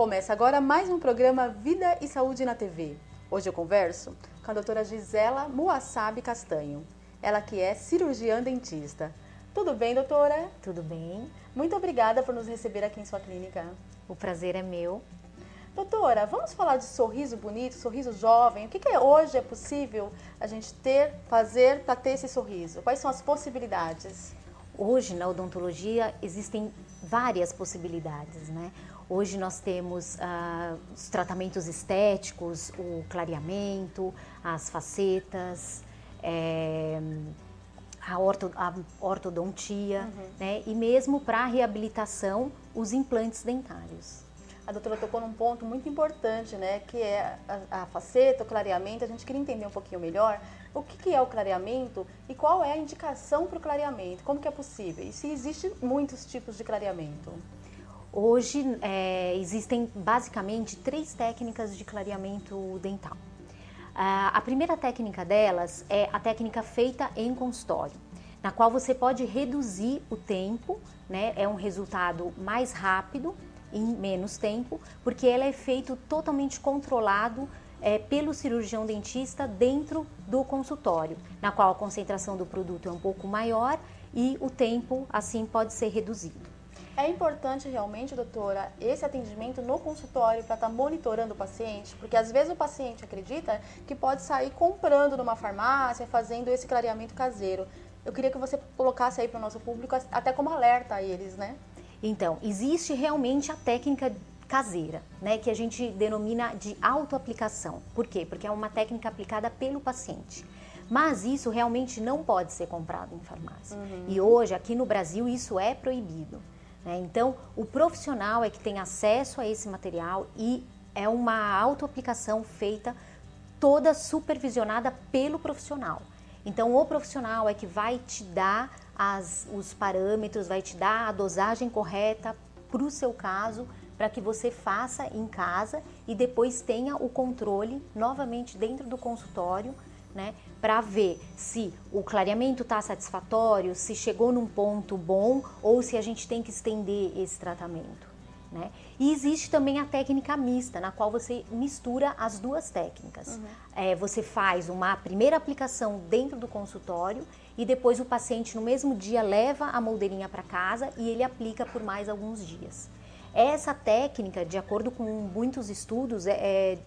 Começa agora mais um programa Vida e Saúde na TV. Hoje eu converso com a doutora Gisela Moassab Castanho, ela que é cirurgiã dentista. Tudo bem, doutora? Tudo bem. Muito obrigada por nos receber aqui em sua clínica. O prazer é meu. Doutora, vamos falar de sorriso bonito, sorriso jovem. O que hoje é possível a gente fazer para ter esse sorriso? Quais são as possibilidades? Hoje, na odontologia, existem várias possibilidades, né? Hoje nós temos os tratamentos estéticos, o clareamento, as facetas, a ortodontia, né? E mesmo para a reabilitação, os implantes dentários. A doutora tocou num ponto muito importante, né? Que é a faceta, o clareamento. A gente queria entender um pouquinho melhor o que é o clareamento e qual é a indicação para o clareamento, como que é possível e se existem muitos tipos de clareamento. Hoje existem basicamente 3 técnicas de clareamento dental. A primeira técnica delas é a técnica feita em consultório, na qual você pode reduzir o tempo, né? É um resultado mais rápido, em menos tempo, porque ela é feito totalmente controlado pelo cirurgião dentista dentro do consultório, na qual a concentração do produto é um pouco maior e o tempo assim pode ser reduzido. É importante realmente, doutora, esse atendimento no consultório para estar monitorando o paciente, porque às vezes o paciente acredita que pode sair comprando numa farmácia, fazendo esse clareamento caseiro. Eu queria que você colocasse aí para o nosso público até como alerta a eles, né? Então, existe realmente a técnica caseira, né, que a gente denomina de autoaplicação. Por quê? Porque é uma técnica aplicada pelo paciente. Mas isso realmente não pode ser comprado em farmácia. E hoje, aqui no Brasil, isso é proibido, né? Então, o profissional é que tem acesso a esse material e é uma autoaplicação feita toda supervisionada pelo profissional. Então, o profissional é que vai te dar os parâmetros, vai te dar a dosagem correta para o seu caso, para que você faça em casa e depois tenha o controle novamente dentro do consultório, né, para ver se o clareamento está satisfatório, se chegou num ponto bom ou se a gente tem que estender esse tratamento, né? E existe também a técnica mista, na qual você mistura as duas técnicas. Você faz uma primeira aplicação dentro do consultório e depois o paciente no mesmo dia leva a moldeirinha para casa e ele aplica por mais alguns dias. Essa técnica, de acordo com muitos estudos,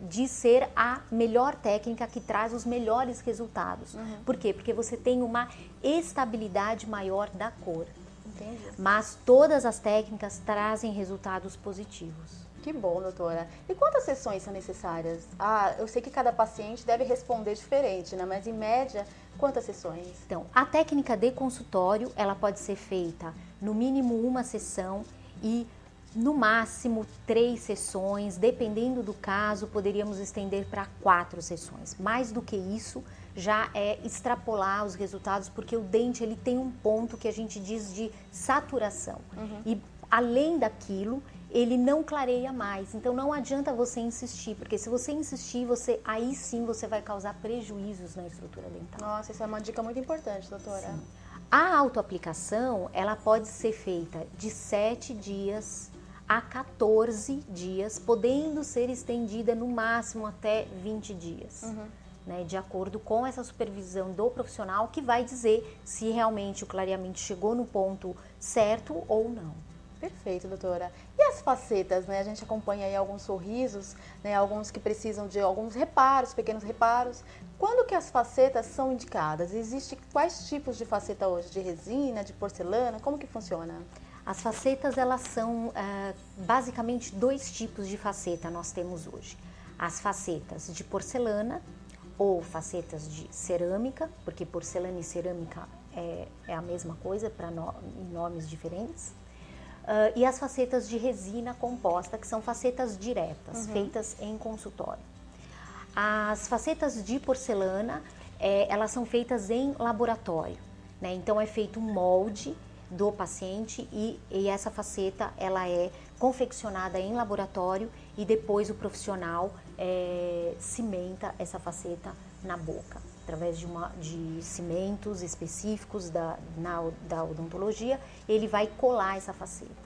diz ser a melhor técnica que traz os melhores resultados. Por quê? Porque você tem uma estabilidade maior da cor. Entendi. Mas todas as técnicas trazem resultados positivos. Que bom, doutora. E quantas sessões são necessárias? Eu sei que cada paciente deve responder diferente, né? Mas em média, quantas sessões? Então, a técnica de consultório, ela pode ser feita no mínimo uma sessão e no máximo 3 sessões, dependendo do caso, poderíamos estender para 4 sessões. Mais do que isso, já é extrapolar os resultados, porque o dente ele tem um ponto que a gente diz de saturação. E além daquilo, ele não clareia mais. Então não adianta você insistir, porque se você insistir, aí sim você vai causar prejuízos na estrutura dental. Nossa, essa é uma dica muito importante, doutora. Sim. A autoaplicação, ela pode ser feita de 7 dias a 14 dias, podendo ser estendida no máximo até 20 dias. Né, de acordo com essa supervisão do profissional que vai dizer se realmente o clareamento chegou no ponto certo ou não. Perfeito, doutora. E as facetas, né? A gente acompanha aí alguns sorrisos, né? Alguns que precisam de alguns reparos, pequenos reparos. Quando que as facetas são indicadas? Existem quais tipos de faceta hoje? De resina, de porcelana? Como que funciona? As facetas, elas são basicamente 2 tipos de faceta nós temos hoje. As facetas de porcelana ou facetas de cerâmica, porque porcelana e cerâmica é a mesma coisa, em nomes diferentes. E as facetas de resina composta, que são facetas diretas, feitas em consultório. As facetas de porcelana, elas são feitas em laboratório, né? Então é feito um molde do paciente e essa faceta ela é confeccionada em laboratório e depois o profissional cimenta essa faceta na boca. através de cimentos específicos da odontologia, ele vai colar essa faceta.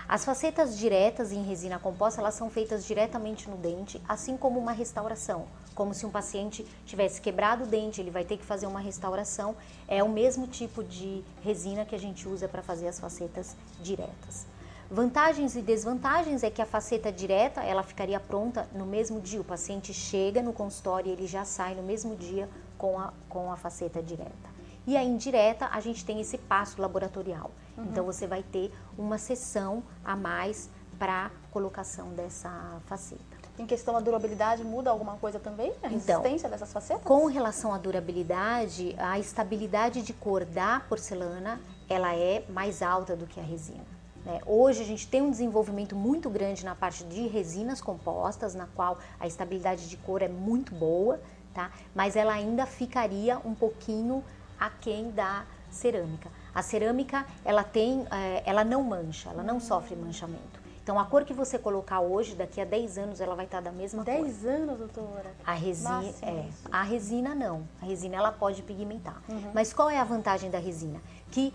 As facetas diretas em resina composta, elas são feitas diretamente no dente, assim como uma restauração. Como se um paciente tivesse quebrado o dente, ele vai ter que fazer uma restauração. É o mesmo tipo de resina que a gente usa para fazer as facetas diretas. Vantagens e desvantagens é que a faceta direta, ela ficaria pronta no mesmo dia. O paciente chega no consultório e ele já sai no mesmo dia com a faceta direta. E a indireta, a gente tem esse passo laboratorial. Então, você vai ter uma sessão a mais para colocação dessa faceta. Em questão da durabilidade, muda alguma coisa também? A resistência dessas facetas? Com relação à durabilidade, a estabilidade de cor da porcelana, ela é mais alta do que a resina. Hoje, a gente tem um desenvolvimento muito grande na parte de resinas compostas, na qual a estabilidade de cor é muito boa, tá? Mas ela ainda ficaria um pouquinho aquém da cerâmica. A cerâmica, ela não mancha, ela não sofre manchamento. Então, a cor que você colocar hoje, daqui a 10 anos, ela vai estar da mesma cor. 10 anos, doutora? A resina não. A resina, ela pode pigmentar. Mas qual é a vantagem da resina? Que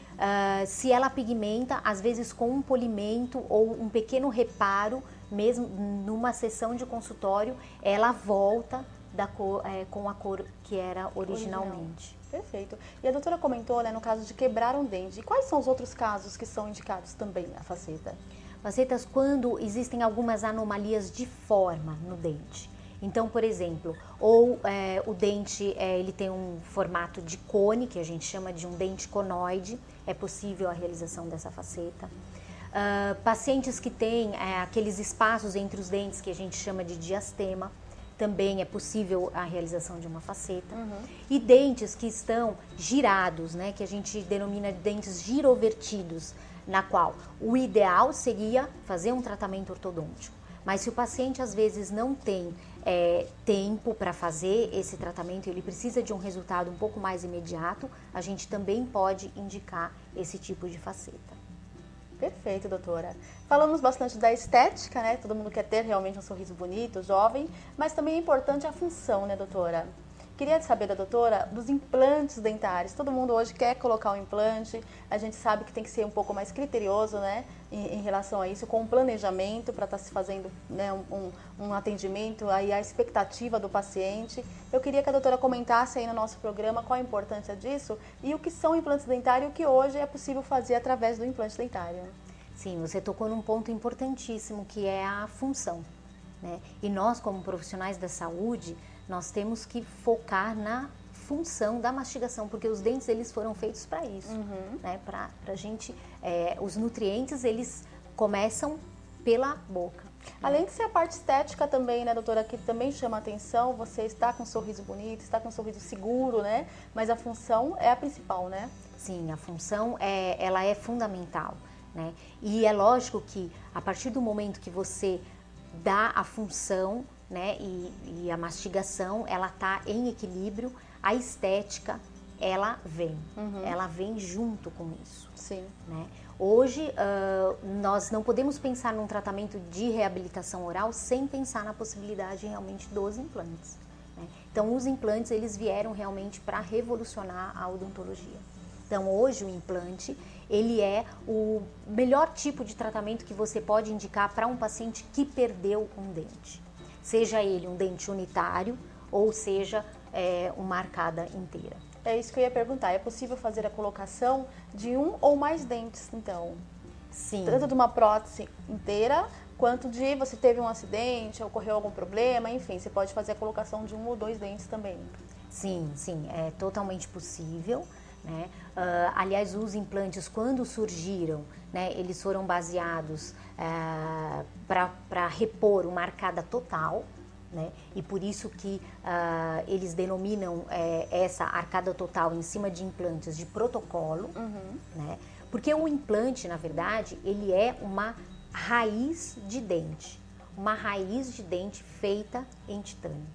se ela pigmenta, às vezes com um polimento ou um pequeno reparo, mesmo numa sessão de consultório, ela volta com a cor que era originalmente. Perfeito. E a doutora comentou, no caso de quebrar um dente. E quais são os outros casos que são indicados também a faceta? Facetas quando existem algumas anomalias de forma no dente. Então, por exemplo, o dente ele tem um formato de cone, que a gente chama de um dente conoide, é possível a realização dessa faceta. Pacientes que têm aqueles espaços entre os dentes que a gente chama de diastema, também é possível a realização de uma faceta. E dentes que estão girados, que a gente denomina de dentes girovertidos, na qual o ideal seria fazer um tratamento ortodôntico. Mas se o paciente às vezes não tem tempo para fazer esse tratamento, ele precisa de um resultado um pouco mais imediato, a gente também pode indicar esse tipo de faceta. Perfeito, doutora. Falamos bastante da estética, Todo mundo quer ter realmente um sorriso bonito, jovem, mas também é importante a função, doutora? Queria saber da doutora dos implantes dentários. Todo mundo hoje quer colocar um implante, a gente sabe que tem que ser um pouco mais criterioso, em relação a isso, com um planejamento para estar se fazendo um atendimento aí à expectativa do paciente. Eu queria que a doutora comentasse aí no nosso programa qual a importância disso e o que são implantes dentários e o que hoje é possível fazer através do implante dentário. Sim, você tocou num ponto importantíssimo que é a função, E nós, como profissionais da saúde, nós temos que focar na função da mastigação, porque os dentes eles foram feitos para isso, para a gente, os nutrientes eles começam pela boca. Além de ser a parte estética também, doutora, que também chama a atenção, você está com um sorriso bonito, está com um sorriso seguro, Mas a função é a principal, Sim, a função ela é fundamental, E é lógico que a partir do momento que você dá a função, e a mastigação, ela tá em equilíbrio, a estética, ela vem junto com isso. Sim. Hoje, nós não podemos pensar num tratamento de reabilitação oral sem pensar na possibilidade realmente dos implantes. Então, os implantes, eles vieram realmente para revolucionar a odontologia. Então, hoje o implante, ele é o melhor tipo de tratamento que você pode indicar para um paciente que perdeu um dente. Seja ele um dente unitário ou seja uma arcada inteira. É isso que eu ia perguntar. É possível fazer a colocação de um ou mais dentes, então? Sim. Tanto de uma prótese inteira, quanto de você teve um acidente, ocorreu algum problema, enfim, você pode fazer a colocação de um ou dois dentes também. Sim, é totalmente possível. Aliás, os implantes, quando surgiram, eles foram baseados para repor uma arcada total, e por isso que eles denominam essa arcada total em cima de implantes de protocolo, porque o implante, na verdade, ele é uma raiz de dente feita em titânio.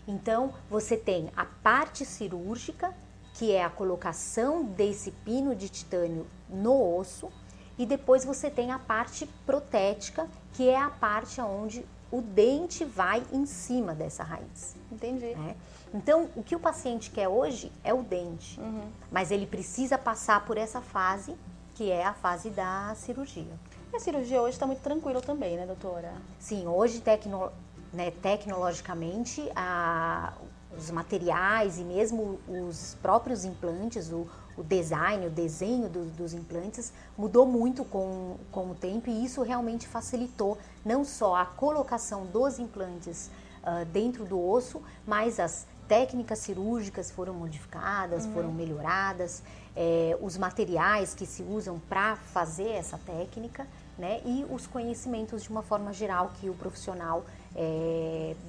Então, você tem a parte cirúrgica, que é a colocação desse pino de titânio no osso, e depois você tem a parte protética, que é a parte onde o dente vai em cima dessa raiz. Entendi. Né? Então, o que o paciente quer hoje é o dente, mas ele precisa passar por essa fase, que é a fase da cirurgia. E a cirurgia hoje está muito tranquila também, né, doutora? Sim, hoje tecnologicamente os materiais e mesmo os próprios implantes, o design, o desenho dos implantes mudou muito com o tempo, e isso realmente facilitou não só a colocação dos implantes dentro do osso, mas as técnicas cirúrgicas foram modificadas, foram melhoradas, os materiais que se usam para fazer essa técnica, né, e os conhecimentos de uma forma geral que o profissional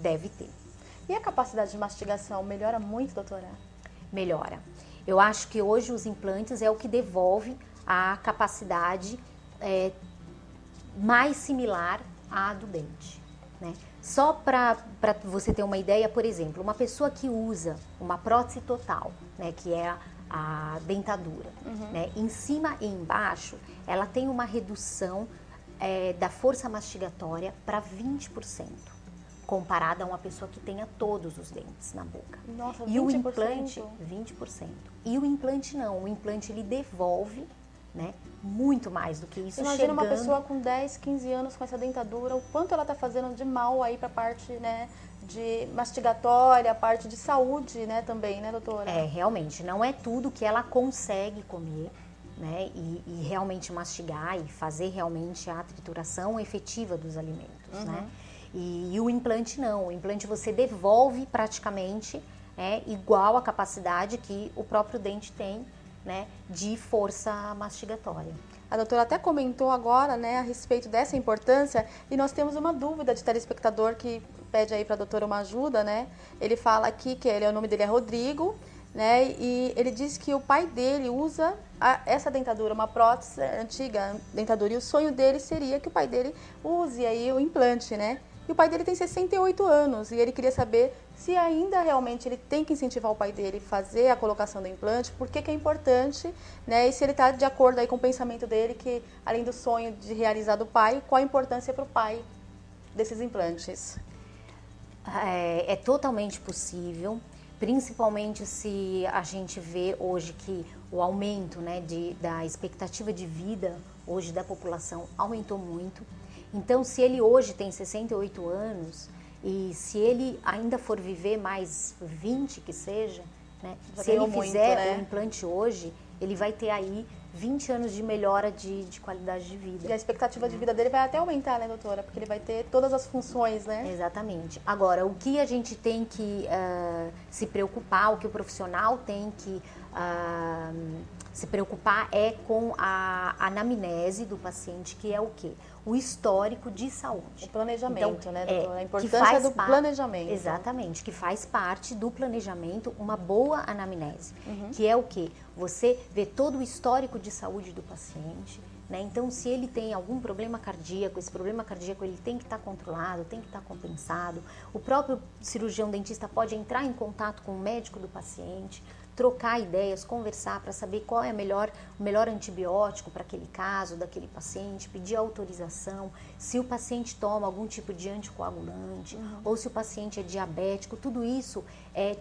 deve ter. E a capacidade de mastigação melhora muito, doutora? Melhora. Eu acho que hoje os implantes é o que devolve a capacidade mais similar à do dente, né? Só para você ter uma ideia, por exemplo, uma pessoa que usa uma prótese total, né, que é a dentadura, né, em cima e embaixo, ela tem uma redução da força mastigatória para 20%. Comparada a uma pessoa que tenha todos os dentes na boca. Nossa, 20%? E o implante, 20%. E o implante não, o implante ele devolve, né, muito mais do que isso. Imagina uma pessoa com 10, 15 anos com essa dentadura, o quanto ela está fazendo de mal aí para a parte, né, de mastigatória, a parte de saúde, né, também, né, doutora? Realmente, não é tudo que ela consegue comer, né, e realmente mastigar e fazer realmente a trituração efetiva dos alimentos, né? E o implante não, o implante você devolve praticamente igual a capacidade que o próprio dente tem, né, de força mastigatória. A doutora até comentou agora, né, a respeito dessa importância, e nós temos uma dúvida de telespectador que pede aí para a doutora uma ajuda, né? Ele fala aqui que o nome dele é Rodrigo, né, e ele diz que o pai dele usa essa dentadura, uma prótese antiga dentadura, e o sonho dele seria que o pai dele use aí o implante, né? E o pai dele tem 68 anos e ele queria saber se ainda realmente ele tem que incentivar o pai dele a fazer a colocação do implante, por que é importante, né? E se ele está de acordo aí com o pensamento dele, que além do sonho de realizar do pai, qual a importância para o pai desses implantes? É totalmente possível, principalmente se a gente vê hoje que o aumento, né, da expectativa de vida hoje da população aumentou muito. Então, se ele hoje tem 68 anos e se ele ainda for viver mais 20 que seja, né, se ele fizer o implante hoje, ele vai ter aí 20 anos de melhora de qualidade de vida. E a expectativa de vida dele vai até aumentar, né, doutora? Porque ele vai ter todas as funções, né? Exatamente. Agora, o que a gente tem que se preocupar, o que o profissional tem que se preocupar é com a anamnese do paciente, que é o quê? O histórico de saúde. O planejamento, então, né, doutora? A importância do planejamento. Exatamente, que faz parte do planejamento uma boa anamnese, que é o quê? Você vê todo o histórico de saúde do paciente, né? Então, se ele tem algum problema cardíaco, esse problema cardíaco ele tem que estar controlado, tem que estar compensado. O próprio cirurgião dentista pode entrar em contato com o médico do paciente, trocar ideias, conversar para saber qual é o melhor antibiótico para aquele caso, daquele paciente, pedir autorização, se o paciente toma algum tipo de anticoagulante, ou se o paciente é diabético, tudo isso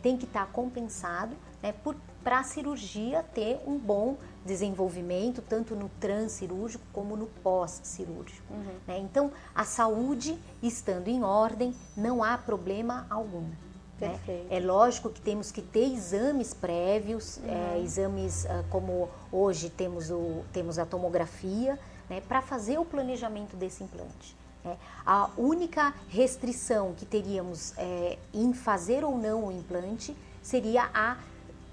tem que estar compensado, né, para a cirurgia ter um bom desenvolvimento, tanto no transcirúrgico como no pós-cirúrgico. Né? Então, a saúde estando em ordem, não há problema algum. Né? É lógico que temos que ter exames prévios, exames como hoje temos a tomografia, né, para fazer o planejamento desse implante. Né? A única restrição que teríamos em fazer ou não o implante seria a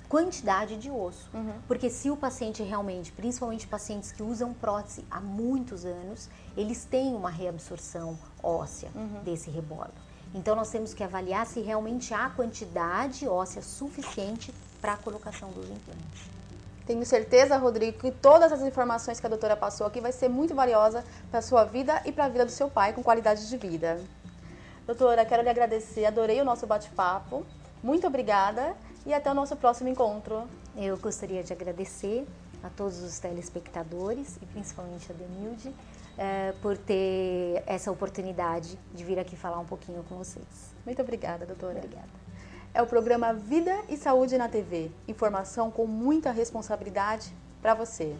quantidade de osso, porque se o paciente realmente, principalmente pacientes que usam prótese há muitos anos, eles têm uma reabsorção óssea desse rebordo. Então, nós temos que avaliar se realmente há quantidade óssea suficiente para a colocação dos implantes. Tenho certeza, Rodrigo, que todas as informações que a doutora passou aqui vai ser muito valiosa para a sua vida e para a vida do seu pai, com qualidade de vida. Doutora, quero lhe agradecer, adorei o nosso bate-papo. Muito obrigada e até o nosso próximo encontro. Eu gostaria de agradecer a todos os telespectadores e principalmente a Denilde por ter essa oportunidade de vir aqui falar um pouquinho com vocês. Muito obrigada, doutora. Obrigada. É o programa Vida e Saúde na TV. Informação com muita responsabilidade para você.